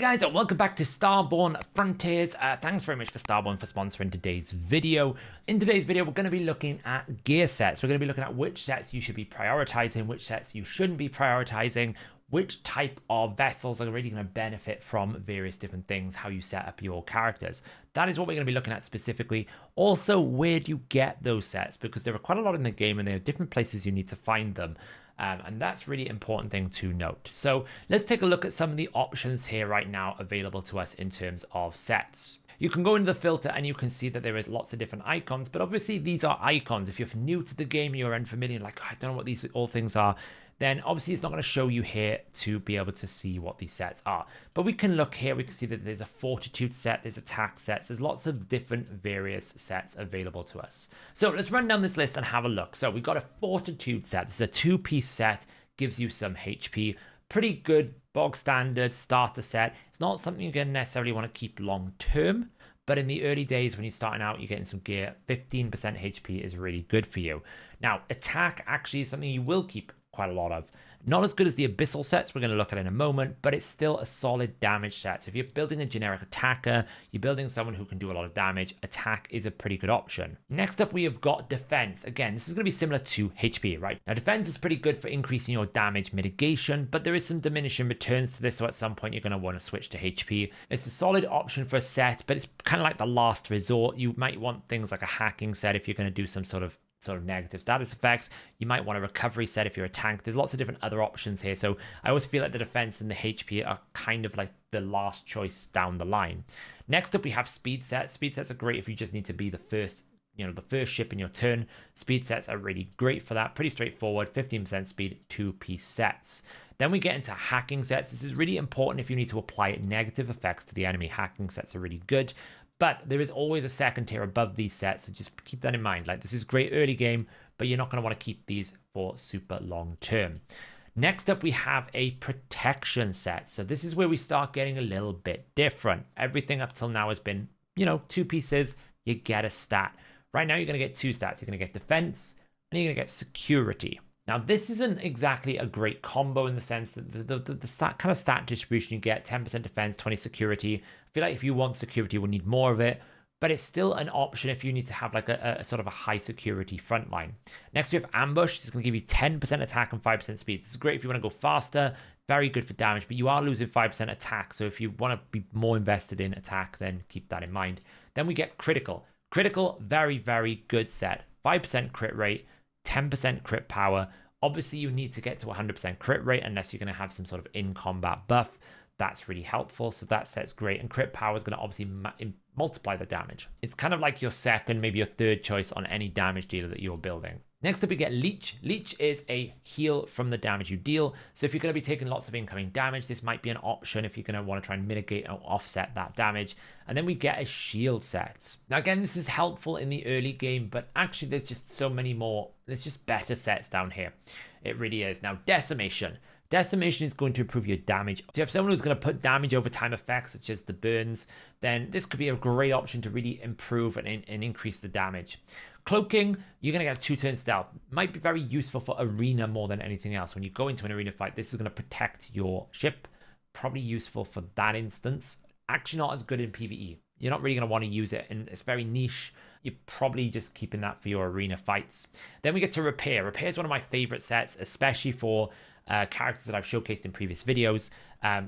guys, and welcome back to Starborne Frontiers. Thanks very much for Starborne for sponsoring today's video. In today's video, we're going to be looking at gear sets. We're going to be looking at which sets you should be prioritizing, which sets you shouldn't be prioritizing, which type of vessels are really going to benefit from various different things, how you set up your characters. That is what we're going to be looking at specifically. Also, where do you get those sets? Because there are quite a lot in the game and there are different places you need to find them. And that's really important thing to note. So let's take a look at some of the options here right now available to us in terms of sets. You can go into the filter and you can see that there is lots of different icons, but obviously these are icons. If you're new to the game, you're unfamiliar, like, I don't know what these all things are, then obviously it's not going to show you here to be able to see what these sets are. But we can look here, we can see that there's a fortitude set, there's attack sets, there's lots of different various sets available to us. So let's run down this list and have a look. So we've got a fortitude set. This is a two-piece set, gives you some HP, pretty good bog standard starter set. It's not something you're going to necessarily want to keep long term, but in the early days when you're starting out, you're getting some gear, 15% HP is really good for you. Now, attack actually is something you will keep quite a lot of. Not as good as the Abyssal sets we're going to look at in a moment, but it's still a solid damage set. So if you're building a generic attacker, you're building someone who can do a lot of damage, attack is a pretty good option. Next up, we have got defense. Again, this is going to be similar to HP, right? Now, defense is pretty good for increasing your damage mitigation, but there is some diminishing returns to this, so at some point you're going to want to switch to HP. It's a solid option for a set, but it's kind of like the last resort. You might want things like a hacking set if you're going to do some sort of negative status effects. You might want a recovery set if you're a tank. There's lots of different other options here. So I always feel like the defense and the HP are kind of like the last choice down the line. Next up, we have speed sets. Speed sets are great if you just need to be the first ship in your turn. Speed sets are really great for that. Pretty straightforward, 15% speed, two-piece sets. Then we get into hacking sets. This is really important if you need to apply negative effects to the enemy. Hacking sets are really good. But there is always a second tier above these sets, so just keep that in mind. Like, this is great early game, but you're not going to want to keep these for super long term. Next up, we have a protection set. So this is where we start getting a little bit different. Everything up till now has been, two pieces, you get a stat. Right now, you're going to get two stats. You're going to get defense, and you're going to get security. Now, this isn't exactly a great combo in the sense that the kind of stat distribution you get, 10% defense, 20 security. I feel like if you want security, we'll need more of it, but it's still an option if you need to have like a sort of a high security front line. Next, we have ambush. It's going to give you 10% attack and 5% speed. This is great if you want to go faster, very good for damage, but you are losing 5% attack. So if you want to be more invested in attack, then keep that in mind. Then we get critical. Critical, very, very good set. 5% crit rate, 10% crit power. Obviously, you need to get to 100% crit rate unless you're going to have some sort of in-combat buff. That's really helpful, so that set's great. And crit power is going to obviously multiply the damage. It's kind of like your second, maybe your third choice on any damage dealer that you're building. Next up, we get Leech. Leech is a heal from the damage you deal. So if you're going to be taking lots of incoming damage, this might be an option if you're going to want to try and mitigate or offset that damage. And then we get a shield set. Now, again, this is helpful in the early game, but actually there's just so many more. There's just better sets down here. It really is. Now, Decimation. Decimation is going to improve your damage. So if you have someone who's going to put damage over time effects, such as the burns, then this could be a great option to really improve and increase the damage. Cloaking, you're going to get a 2-turn stealth. Might be very useful for arena more than anything else. When you go into an arena fight, this is going to protect your ship. Probably useful for that instance. Actually not as good in PvE. You're not really going to want to use it, and it's very niche. You're probably just keeping that for your arena fights. Then we get to Repair. Repair is one of my favorite sets, especially for characters that I've showcased in previous videos,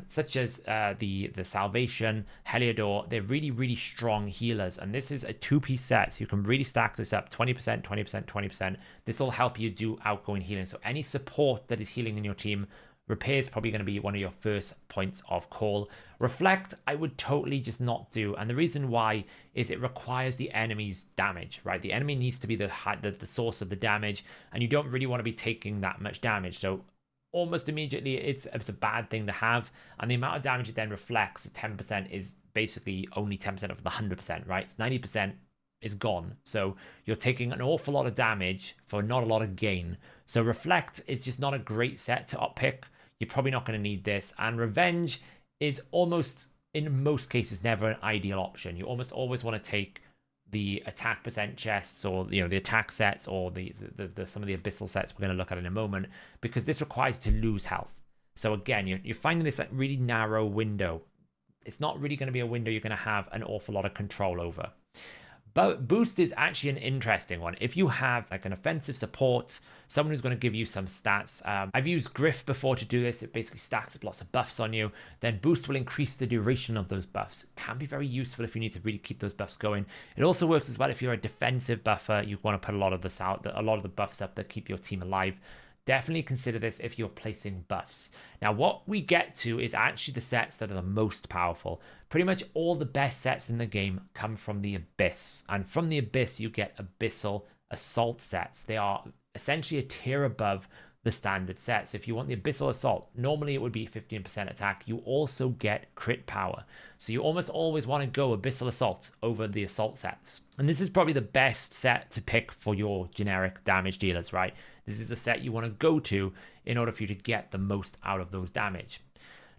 such as the Salvation, Heliodor. They're really, really strong healers, and this is a two-piece set, so you can really stack this up, 20%, 20%, 20%. This will help you do outgoing healing. So any support that is healing in your team, Repair is probably going to be one of your first points of call. Reflect, I would totally just not do. And the reason why is it requires the enemy's damage, right? The enemy needs to be the source of the damage, and you don't really want to be taking that much damage. So almost immediately, it's a bad thing to have. And the amount of damage it then reflects, 10% is basically only 10% of the 100%, right? It's 90% is gone. So you're taking an awful lot of damage for not a lot of gain. So Reflect is just not a great set to uppick. You're probably not going to need this. And Revenge is almost, in most cases, never an ideal option. You almost always want to take the attack percent chests, or the attack sets, or the some of the abyssal sets we're going to look at in a moment, because this requires you to lose health. So again, you're finding this like really narrow window it's not really going to be a window you're going to have an awful lot of control over. But boost is actually an interesting one. If you have like an offensive support, someone who's going to give you some stats. I've used Griff before to do this. It basically stacks up lots of buffs on you. Then boost will increase the duration of those buffs. It can be very useful if you need to really keep those buffs going. It also works as well if you're a defensive buffer. You want to put a lot of the buffs up that keep your team alive. Definitely consider this if you're placing buffs. Now, what we get to is actually the sets that are the most powerful. Pretty much all the best sets in the game come from the Abyss. And from the Abyss, you get Abyssal Assault sets. They are essentially a tier above the standard set. So if you want the Abyssal Assault, normally it would be 15% attack. You also get crit power. So you almost always want to go Abyssal Assault over the Assault sets. And this is probably the best set to pick for your generic damage dealers, right? This is the set you want to go to in order for you to get the most out of those damage.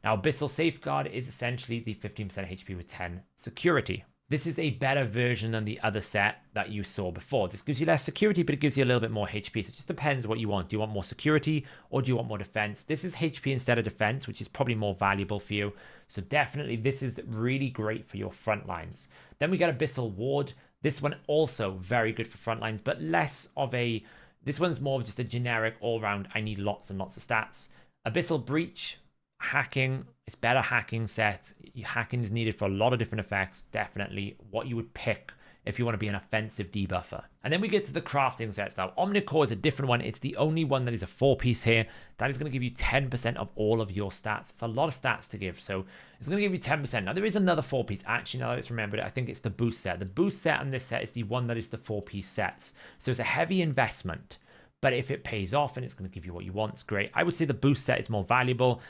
Now, Abyssal Safeguard is essentially the 15% HP with 10 security. This is a better version than the other set that you saw before. This gives you less security, but it gives you a little bit more HP. So it just depends what you want. Do you want more security or do you want more defense? This is HP instead of defense, which is probably more valuable for you. So definitely this is really great for your front lines. Then we get Abyssal Ward. This one also very good for front lines, but less of a... This one's more of just a generic all-round, I need lots and lots of stats. Abyssal Breach, hacking, it's better hacking set. Hacking is needed for a lot of different effects. Definitely what you would pick if you want to be an offensive debuffer. And then we get to the crafting sets now. Omnicore is a different one. It's the only one that is a 4-piece here. That is going to give you 10% of all of your stats. It's a lot of stats to give, so it's going to give you 10%. Now, there is another 4-piece. Actually, now that it's remembered, I think it's the boost set. The boost set on this set is the one that is the 4-piece sets. So it's a heavy investment, but if it pays off and it's going to give you what you want, it's great. I would say the boost set is more valuable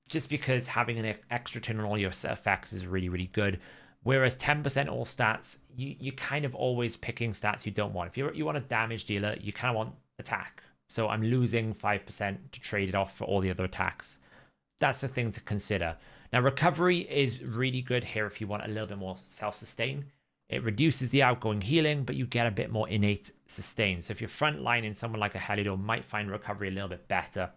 just because having an extra turn on all your effects is really, really good. Whereas 10% all stats, you kind of always picking stats you don't want. If you want a damage dealer, you kind of want attack. So I'm losing 5% to trade it off for all the other attacks. That's the thing to consider. Now, recovery is really good here if you want a little bit more self-sustain. It reduces the outgoing healing, but you get a bit more innate sustain. So if you're frontlining, someone like a Helidor might find recovery a little bit better.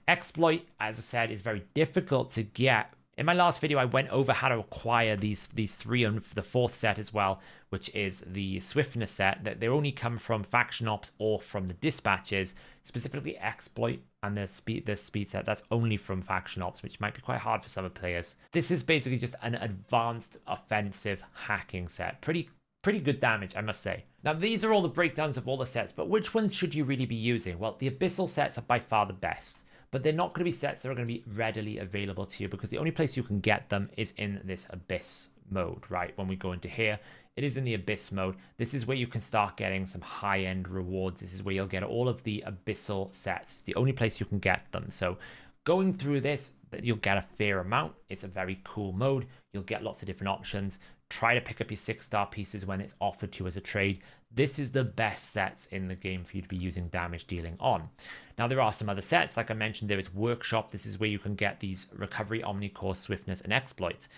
Exploit, as I said, is very difficult to get. In my last video, I went over how to acquire these three and the fourth set as well, which is the swiftness set, that they only come from faction ops or from the dispatches, specifically exploit and the speed set. That's only from faction ops, which might be quite hard for some players. This is basically just an advanced offensive hacking set. Pretty good damage, I must say. Now, these are all the breakdowns of all the sets, but which ones should you really be using? Well, the Abyssal sets are by far the best. But they're not going to be sets that are going to be readily available to you because the only place you can get them is in this Abyss mode, right? When we go into here, it is in the Abyss mode. This is where you can start getting some high-end rewards. This is where you'll get all of the Abyssal sets. It's the only place you can get them. So going through this, you'll get a fair amount. It's a very cool mode. You'll get lots of different options. Try to pick up your 6-star pieces when it's offered to you as a trade. This is the best sets in the game for you to be using damage dealing on. Now, there are some other sets. Like I mentioned, there is Workshop. This is where you can get these Recovery, Omnicore, Swiftness, and Exploit.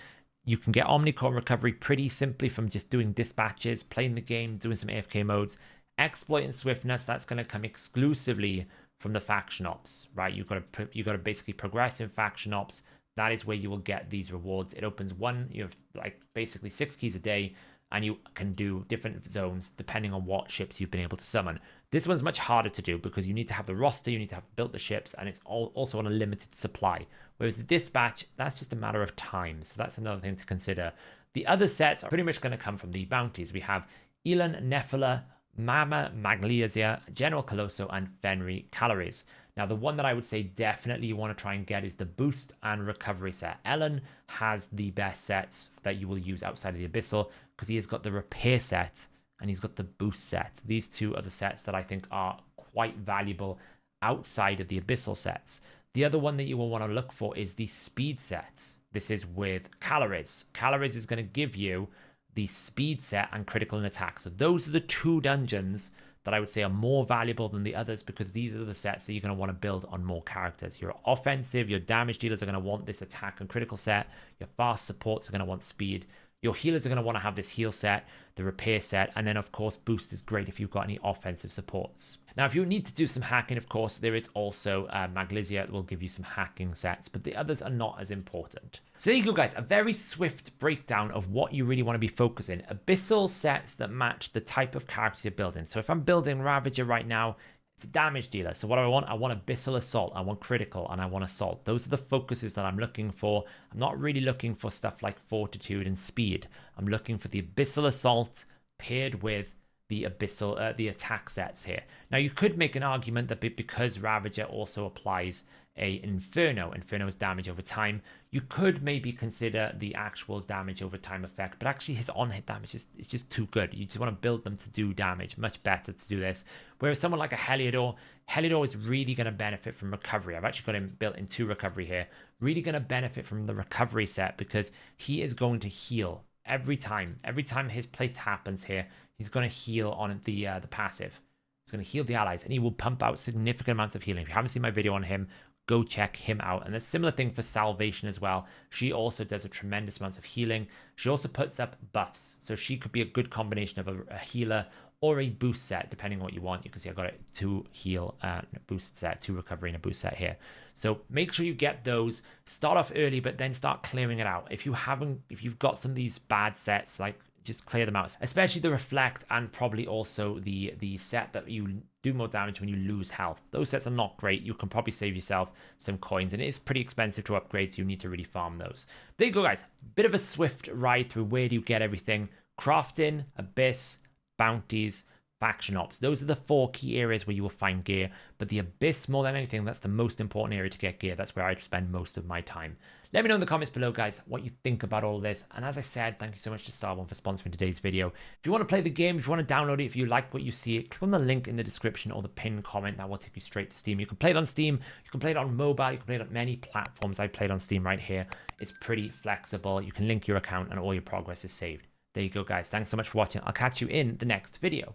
You can get Omnicore Recovery pretty simply from just doing dispatches, playing the game, doing some AFK modes. Exploit and Swiftness, that's going to come exclusively from the faction ops, right? You've got to basically progress in faction ops. That is where you will get these rewards. It opens you have like basically 6 keys a day, and you can do different zones depending on what ships you've been able to summon. This one's much harder to do because you need to have the roster, you need to have built the ships, and it's also on a limited supply. Whereas the dispatch, that's just a matter of time. So that's another thing to consider. The other sets are pretty much going to come from the bounties. We have Elan Nephila, Mama Magliesia, General Colosso, and Fenry Calories. Now, the one that I would say definitely you want to try and get is the boost and recovery set. Ellen has the best sets that you will use outside of the Abyssal because he has got the repair set and he's got the boost set. These two are the sets that I think are quite valuable outside of the Abyssal sets. The other one that you will want to look for is the speed set. This is with Calories. Calories is going to give you the speed set and critical and attack. So those are the 2 dungeons that I would say are more valuable than the others because these are the sets that you're going to want to build on more characters. Your offensive, your damage dealers are going to want this attack and critical set. Your fast supports are going to want speed. Your healers are going to want to have this heal set, the repair set, and then of course boost is great if you've got any offensive supports. Now if you need to do some hacking, of course there is also Maglizia that will give you some hacking sets, but the others are not as important. So there you go guys, a very swift breakdown of what you really want to be focusing. Abyssal sets that match the type of character you're building. So if I'm building Ravager right now, it's a damage dealer. So what do I want? I want Abyssal Assault, I want Critical, and I want Assault. Those are the focuses that I'm looking for. I'm not really looking for stuff like Fortitude and Speed. I'm looking for the Abyssal Assault paired with the Abyssal, the attack sets here. Now you could make an argument that because Ravager also applies a Inferno is damage over time, you could maybe consider the actual damage over time effect, but actually his on-hit damage is just too good. You just want to build them to do damage, much better to do this. Whereas someone like a Heliodor is really going to benefit from recovery. I've actually got him built in 2 recovery here. Really going to benefit from the recovery set because he is going to heal every time. Every time his plate happens here, he's going to heal on the passive. He's going to heal the allies, and he will pump out significant amounts of healing. If you haven't seen my video on him, go check him out. And a similar thing for Salvation as well. She also does a tremendous amount of healing. She also puts up buffs, so she could be a good combination of a healer or a boost set, depending on what you want. You can see I've got it 2 heal and a boost set, 2 recovery and a boost set here. So make sure you get those. Start off early, but then start clearing it out. If you've got some of these bad sets, like, just clear them out, especially the Reflect and probably also the set that you do more damage when you lose health. Those sets are not great. You can probably save yourself some coins, and it is pretty expensive to upgrade, so you need to really farm those. There you go guys, bit of a swift ride through where do you get everything. Crafting, Abyss, bounties, faction ops. Those are the 4 key areas where you will find gear, but the Abyss, more than anything, that's the most important area to get gear. That's where I spend most of my time. Let me know in the comments below, guys, what you think about all this. And as I said, thank you so much to Starborne for sponsoring today's video. If you want to play the game, if you want to download it, if you like what you see, click on the link in the description or the pinned comment. That will take you straight to Steam. You can play it on Steam, you can play it on mobile, you can play it on many platforms. I played on Steam right here. It's pretty flexible. You can link your account and all your progress is saved. There you go, guys. Thanks so much for watching. I'll catch you in the next video.